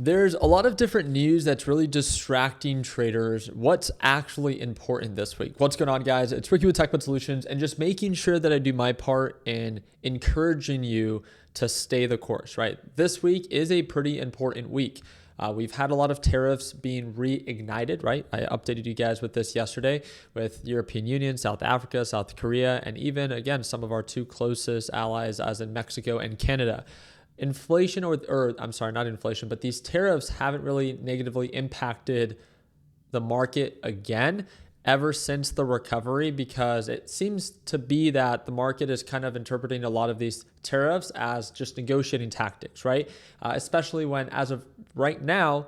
There's a lot of different news that's really distracting traders. What's actually important this week? What's going on, guys? It's Ricky with TechBud Solutions, and just making sure that I do my part in encouraging you to stay the course, right? This week is a pretty important week. We've had a lot of tariffs being reignited, right? I updated you guys with this yesterday with European Union, South Africa, South Korea, and even, again, some of our two closest allies, as in Mexico and Canada. Inflation, or I'm sorry, not inflation, but these tariffs haven't really negatively impacted the market again ever since the recovery, because it seems to be that the market is kind of interpreting a lot of these tariffs as just negotiating tactics, right? Especially when, as of right now,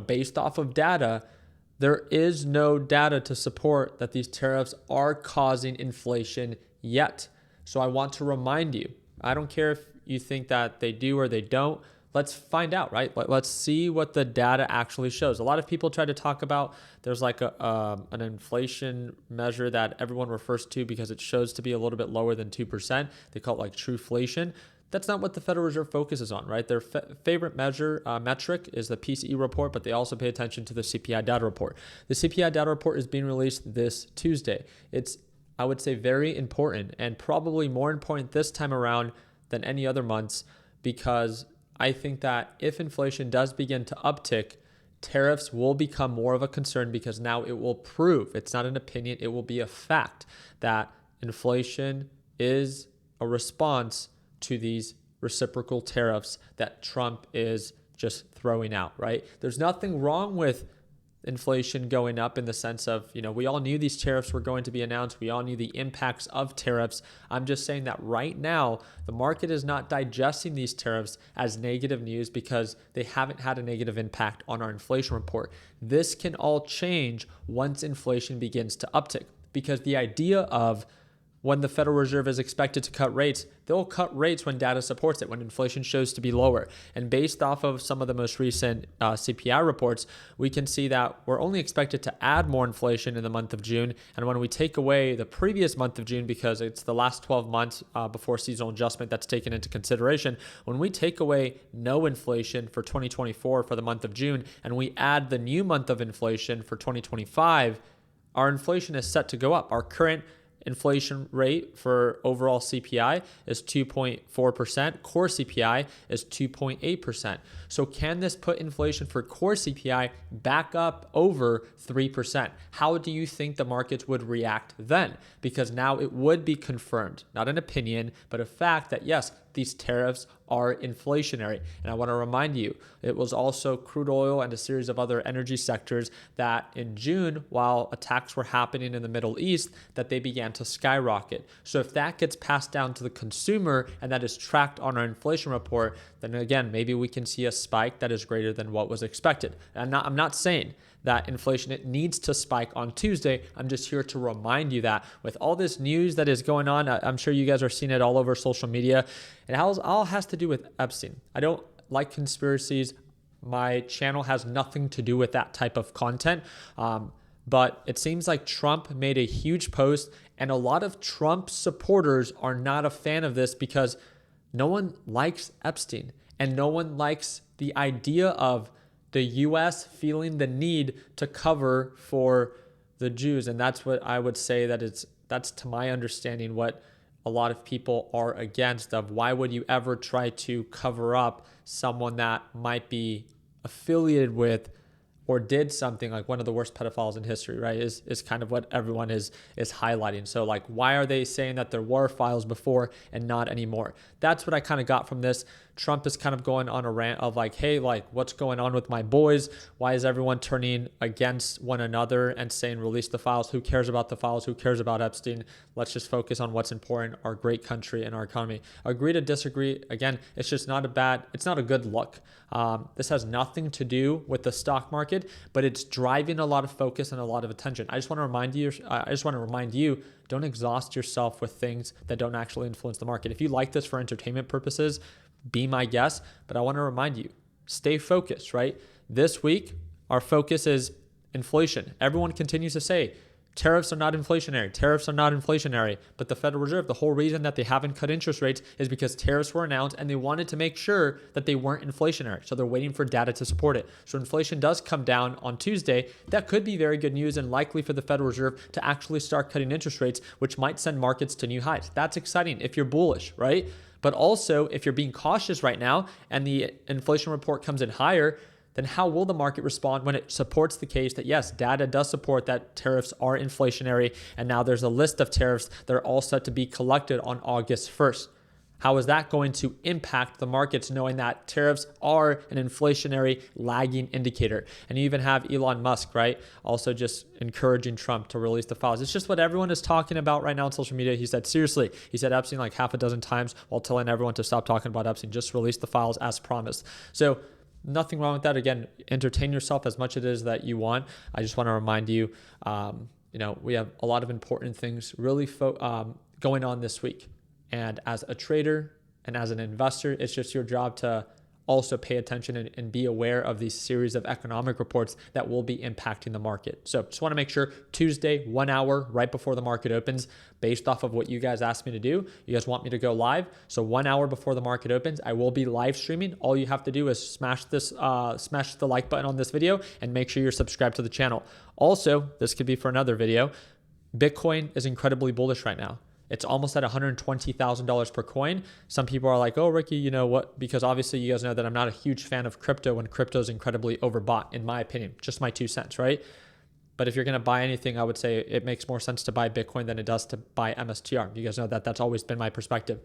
based off of data, there is no data to support that these tariffs are causing inflation yet. So I want to remind you, I don't care if you think that they do or they don't. Let's find out, right? Let's see what the data actually shows. A lot of people try to talk about there's like an inflation measure that everyone refers to because it shows to be a little bit lower than 2%. They call it like trueflation. That's not what the Federal Reserve focuses on, right? Their favorite metric is the PCE report, but they also pay attention to the CPI data report. The CPI data report is being released this Tuesday. It's, I would say, very important, and probably more important this time around than any other months, because I think that if inflation does begin to uptick, tariffs will become more of a concern, because now it will prove, it's not an opinion, it will be a fact that inflation is a response to these reciprocal tariffs that Trump is just throwing out, right? There's nothing wrong with inflation going up in the sense of, we all knew these tariffs were going to be announced. We all knew the impacts of tariffs. I'm just saying that right now, the market is not digesting these tariffs as negative news because they haven't had a negative impact on our inflation report. This can all change once inflation begins to uptick, because the idea of when the Federal Reserve is expected to cut rates, they'll cut rates when data supports it, when inflation shows to be lower. And based off of some of the most recent CPI reports, we can see that we're only expected to add more inflation in the month of June. And when we take away the previous month of June, because it's the last 12 months before seasonal adjustment that's taken into consideration, when we take away no inflation for 2024 for the month of June, and we add the new month of inflation for 2025, our inflation is set to go up. Our current inflation rate for overall CPI is 2.4%. Core CPI is 2.8%. So can this put inflation for core CPI back up over 3%? How do you think the markets would react then? Because now it would be confirmed, not an opinion, but a fact that yes, these tariffs are inflationary. And I want to remind you, it was also crude oil and a series of other energy sectors that in June, while attacks were happening in the Middle East, that they began to skyrocket. So if that gets passed down to the consumer and that is tracked on our inflation report, then again, maybe we can see a spike that is greater than what was expected. And I'm not saying that inflation, it needs to spike on Tuesday. I'm just here to remind you that with all this news that is going on, I'm sure you guys are seeing it all over social media. It all has to do with Epstein. I don't like conspiracies. My channel has nothing to do with that type of content. But it seems like Trump made a huge post, and a lot of Trump supporters are not a fan of this because no one likes Epstein, and no one likes the idea of the U.S. feeling the need to cover for the Jews. And that's what I would say that's to my understanding what a lot of people are against, of why would you ever try to cover up someone that might be affiliated with or did something like one of the worst pedophiles in history, right? Is kind of what everyone is highlighting. So like, why are they saying that there were files before and not anymore? That's what I kind of got from this. Trump is kind of going on a rant of like, hey, like, what's going on with my boys? Why is everyone turning against one another and saying release the files? Who cares about the files? Who cares about Epstein? Let's just focus on what's important, our great country and our economy. Agree to disagree. Again, it's just it's not a good look. This has nothing to do with the stock market, but it's driving a lot of focus and a lot of attention. I just want to remind you, don't exhaust yourself with things that don't actually influence the market. If you like this for entertainment purposes, be my guest, but I want to remind you, stay focused, right? This week, our focus is inflation. Everyone continues to say Tariffs are not inflationary. Tariffs are not inflationary. But the Federal Reserve, the whole reason that they haven't cut interest rates is because tariffs were announced and they wanted to make sure that they weren't inflationary. So they're waiting for data to support it. So inflation does come down on Tuesday. That could be very good news and likely for the Federal Reserve to actually start cutting interest rates, which might send markets to new highs. That's exciting if you're bullish, right? But also, if you're being cautious right now and the inflation report comes in higher, then how will the market respond when it supports the case that yes, data does support that tariffs are inflationary, and now there's a list of tariffs that are all set to be collected on August 1st? How is that going to impact the markets knowing that tariffs are an inflationary lagging indicator? And you even have Elon Musk, right? Also just encouraging Trump to release the files. It's just what everyone is talking about right now on social media. He said, seriously, he said Epstein like half a dozen times while telling everyone to stop talking about Epstein, just release the files as promised. So nothing wrong with that. Again, entertain yourself as much as it is that you want. I just want to remind you, we have a lot of important things really going on this week. And as a trader and as an investor, it's just your job to also pay attention and be aware of these series of economic reports that will be impacting the market. So just want to make sure Tuesday, 1 hour right before the market opens, based off of what you guys asked me to do. You guys want me to go live. So 1 hour before the market opens, I will be live streaming. All you have to do is smash the like button on this video and make sure you're subscribed to the channel. Also, this could be for another video. Bitcoin is incredibly bullish right now. It's almost at $120,000 per coin. Some people are like, oh, Ricky, you know what? Because obviously you guys know that I'm not a huge fan of crypto when crypto is incredibly overbought, in my opinion. Just my 2 cents, right? But if you're going to buy anything, I would say it makes more sense to buy Bitcoin than it does to buy MSTR. You guys know that that's always been my perspective.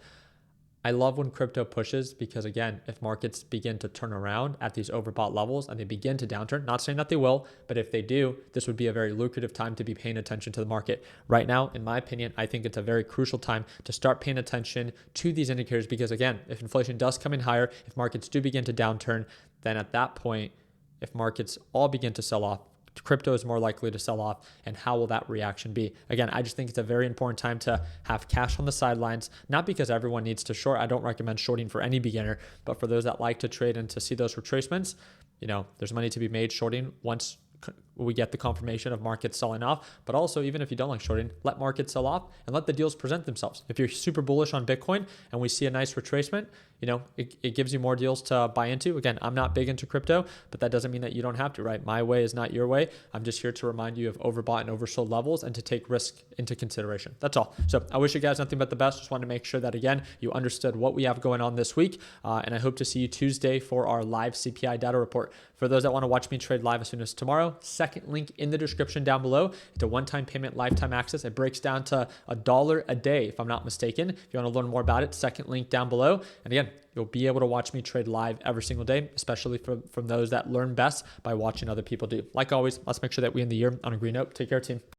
I love when crypto pushes because, again, if markets begin to turn around at these overbought levels and they begin to downturn, not saying that they will, but if they do, this would be a very lucrative time to be paying attention to the market. Right now, in my opinion, I think it's a very crucial time to start paying attention to these indicators because, again, if inflation does come in higher, if markets do begin to downturn, then at that point, if markets all begin to sell off, crypto is more likely to sell off, and how will that reaction be? Again, I just think it's a very important time to have cash on the sidelines, not because everyone needs to short. I don't recommend shorting for any beginner, but for those that like to trade and to see those retracements, there's money to be made shorting once we get the confirmation of markets selling off. But also, even if you don't like shorting, let markets sell off and let the deals present themselves. If you're super bullish on Bitcoin and we see a nice retracement, it gives you more deals to buy into. Again, I'm not big into crypto, but that doesn't mean that you don't have to, right? My way is not your way. I'm just here to remind you of overbought and oversold levels and to take risk into consideration. That's all. So I wish you guys nothing but the best. Just want to make sure that, again, you understood what we have going on this week. And I hope to see you Tuesday for our live CPI data report. For those that want to watch me trade live as soon as tomorrow, second link in the description down below. It's a one-time payment, lifetime access. It breaks down to $1 a day, if I'm not mistaken. If you want to learn more about it, second link down below. And again, you'll be able to watch me trade live every single day, especially from those that learn best by watching other people do. Like always, let's make sure that we end the year on a green note. Take care, team.